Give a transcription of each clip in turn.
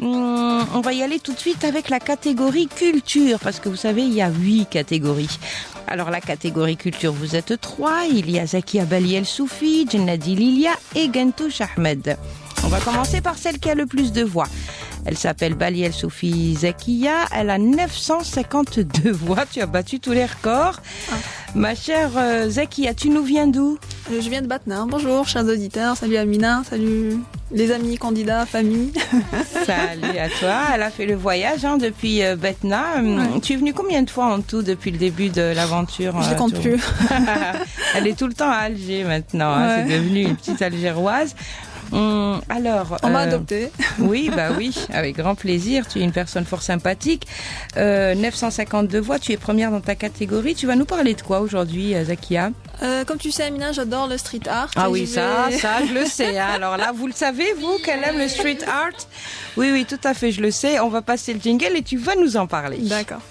On va y aller tout de suite avec la catégorie culture, parce que vous savez, il y a 8 catégories. Alors la catégorie culture, vous êtes 3, il y a Zakia Bali El Soufi, Djennadi Lilia et Gentouch Ahmed. On va commencer par celle qui a le plus de voix. Elle s'appelle Bali El Soufi Zakia, elle a 952 voix, tu as battu tous les records. Ma chère Zakia, tu nous viens d'où? Je viens de Batna. Bonjour chers auditeurs, salut Amina, salut les amis, candidats, famille. Salut à toi, elle a fait le voyage depuis Batna. Ouais. Tu es venue combien de fois en tout depuis le début de l'aventure? Je ne compte plus. Elle est tout le temps à Alger maintenant, ouais. C'est devenu une petite Algéroise. Alors, on m'a adoptée. Oui, avec grand plaisir. Tu es une personne fort sympathique. 952 voix, tu es première dans ta catégorie. Tu vas nous parler de quoi aujourd'hui, Zakia? Comme tu sais, Amina, j'adore le street art. Ah oui, ça, je le sais. Alors là, vous le savez, vous, qu'elle aime le street art? Oui, tout à fait, je le sais. On va passer le jingle et tu vas nous en parler. D'accord.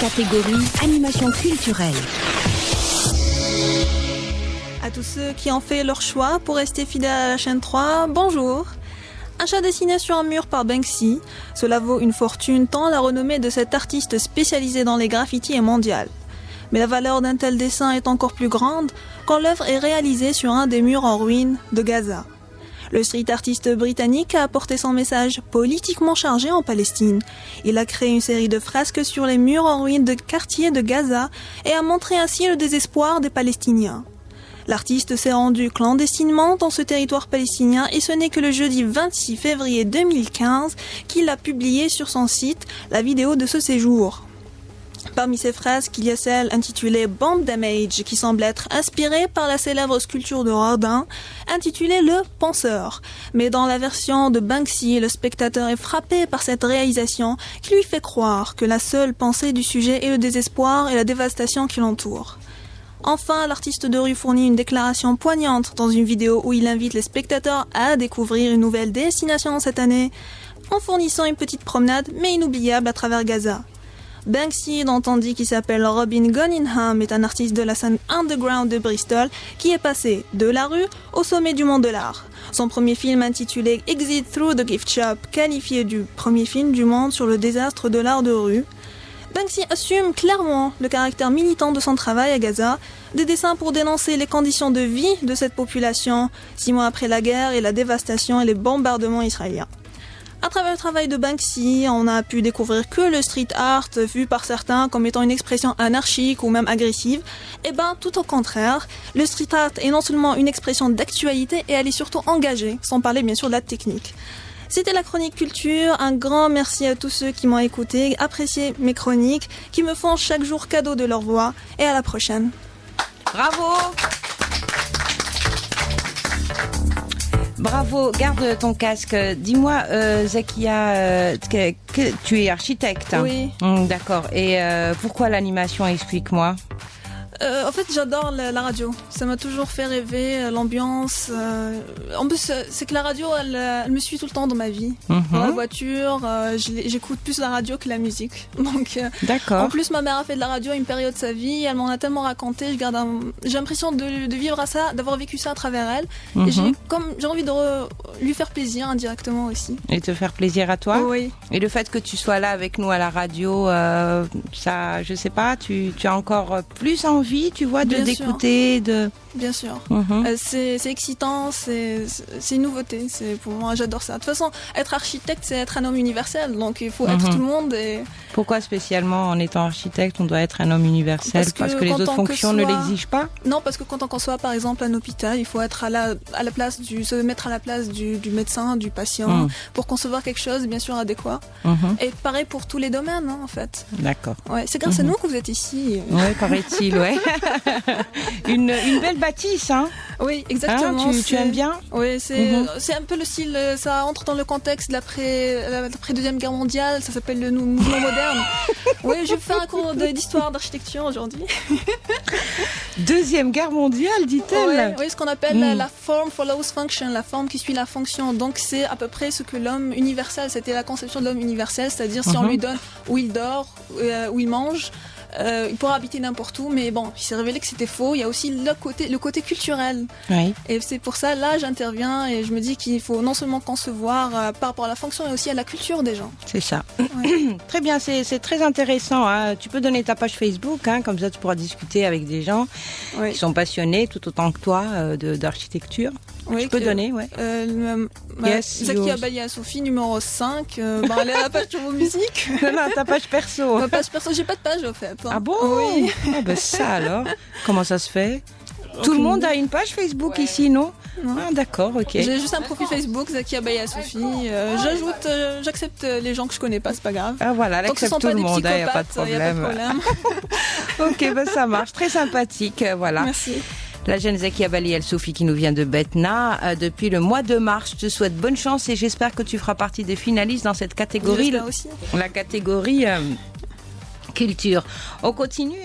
Catégorie animation culturelle. À tous ceux qui ont fait leur choix pour rester fidèles à la chaîne 3, bonjour. Un chat dessiné sur un mur par Banksy, cela vaut une fortune tant la renommée de cet artiste spécialisé dans les graffitis est mondiale. Mais la valeur d'un tel dessin est encore plus grande quand l'œuvre est réalisée sur un des murs en ruine de Gaza. Le street artiste britannique a apporté son message politiquement chargé en Palestine. Il a créé une série de fresques sur les murs en ruine de quartiers de Gaza et a montré ainsi le désespoir des Palestiniens. L'artiste s'est rendu clandestinement dans ce territoire palestinien et ce n'est que le jeudi 26 février 2015 qu'il a publié sur son site la vidéo de ce séjour. Parmi ces fresques, il y a celle intitulée Bomb Damage qui semble être inspirée par la célèbre sculpture de Rodin intitulée Le Penseur. Mais dans la version de Banksy, le spectateur est frappé par cette réalisation qui lui fait croire que la seule pensée du sujet est le désespoir et la dévastation qui l'entoure. Enfin, l'artiste de rue fournit une déclaration poignante dans une vidéo où il invite les spectateurs à découvrir une nouvelle destination cette année, en fournissant une petite promenade mais inoubliable à travers Gaza. Banksy, dont on dit qu'il s'appelle Robin Gunningham, est un artiste de la scène underground de Bristol qui est passé de la rue au sommet du monde de l'art. Son premier film intitulé Exit Through the Gift Shop, qualifié du premier film du monde sur le désastre de l'art de rue, Banksy assume clairement le caractère militant de son travail à Gaza, des dessins pour dénoncer les conditions de vie de cette population 6 mois après la guerre et la dévastation et les bombardements israéliens. À travers le travail de Banksy, on a pu découvrir que le street art, vu par certains comme étant une expression anarchique ou même agressive, tout au contraire, le street art est non seulement une expression d'actualité et elle est surtout engagée, sans parler bien sûr de la technique. C'était la chronique culture, un grand merci à tous ceux qui m'ont écouté, apprécié mes chroniques, qui me font chaque jour cadeau de leur voix, et à la prochaine. Bravo! Bravo, garde ton casque. Dis-moi, Zakia, que tu es architecte. Hein? Oui. D'accord. Et pourquoi l'animation? Explique-moi. En fait, j'adore la radio. Ça m'a toujours fait rêver, l'ambiance. En plus, c'est que la radio, elle me suit tout le temps dans ma vie. Dans la voiture, j'écoute plus la radio que la musique. Donc, d'accord. En plus, ma mère a fait de la radio à une période de sa vie. Elle m'en a tellement raconté. J'ai l'impression de vivre à ça, d'avoir vécu ça à travers elle. Et j'ai envie de lui faire plaisir indirectement aussi. Et te faire plaisir à toi? Oui. Et le fait que tu sois là avec nous à la radio, ça, je sais pas, tu as encore plus envie, tu vois, d'écouter, de... Bien sûr. C'est excitant, c'est une nouveauté. Pour moi, j'adore ça. De toute façon, être architecte, c'est être un homme universel. Donc, il faut être tout le monde. Et... Pourquoi spécialement, en étant architecte, on doit être un homme universel? Parce que les autres fonctions ne l'exigent pas? Non, parce que quand on conçoit, par exemple, un hôpital, il faut être se mettre à la place du médecin, du patient, pour concevoir quelque chose, bien sûr, adéquat. Et pareil pour tous les domaines, hein, en fait. D'accord. Ouais, c'est grâce à nous que vous êtes ici. Oui, paraît-il, ouais. une belle bâtisse, hein? Oui, exactement. Tu aimes bien? Oui, c'est un peu le style, ça entre dans le contexte de l'après-deuxième guerre mondiale, ça s'appelle le mouvement moderne. Oui, je vais faire un cours d'histoire d'architecture aujourd'hui. Deuxième guerre mondiale, dit-elle? Oui, ce qu'on appelle la form follows function, la forme qui suit la fonction. Donc c'est à peu près ce que l'homme universel, c'était la conception de l'homme universel, c'est-à-dire si on lui donne où il dort, où il mange, Il pourra habiter n'importe où, mais bon, il s'est révélé que c'était faux. Il y a aussi le côté culturel. Oui. Et c'est pour ça, là, j'interviens et je me dis qu'il faut non seulement concevoir par rapport à la fonction, mais aussi à la culture des gens. C'est ça. Ouais. Très bien, c'est très intéressant. Hein. Tu peux donner ta page Facebook, hein, comme ça tu pourras discuter avec des gens Oui. qui sont passionnés tout autant que toi d'architecture. Oui, Tu peux donner, ouais. Yes, Zakia yours. Balia Sophie, numéro 5. Allez à la page Turbo Musique. Non, non, ta page perso. Ma page perso, j'ai pas de page au fait. Hein. Ah bon? Oui. Ah ben ça alors, comment ça se fait? Tout le monde a une page Facebook ici, non? Non. Ah d'accord, ok. J'ai juste un profil Facebook, Zakia Balia Sophie. J'accepte les gens que je connais pas, c'est pas grave. Ah voilà, elle Tant que ce accepte sont tout pas le des monde, il n'y a pas de psychopathes, y a pas de problème. problème. Ok, ben ça marche, très sympathique, voilà. Merci. La jeune Zakia Baliel Sophie qui nous vient de Betna depuis le mois de mars. Je te souhaite bonne chance et j'espère que tu feras partie des finalistes dans cette catégorie, J'espère aussi. la catégorie culture. On continue.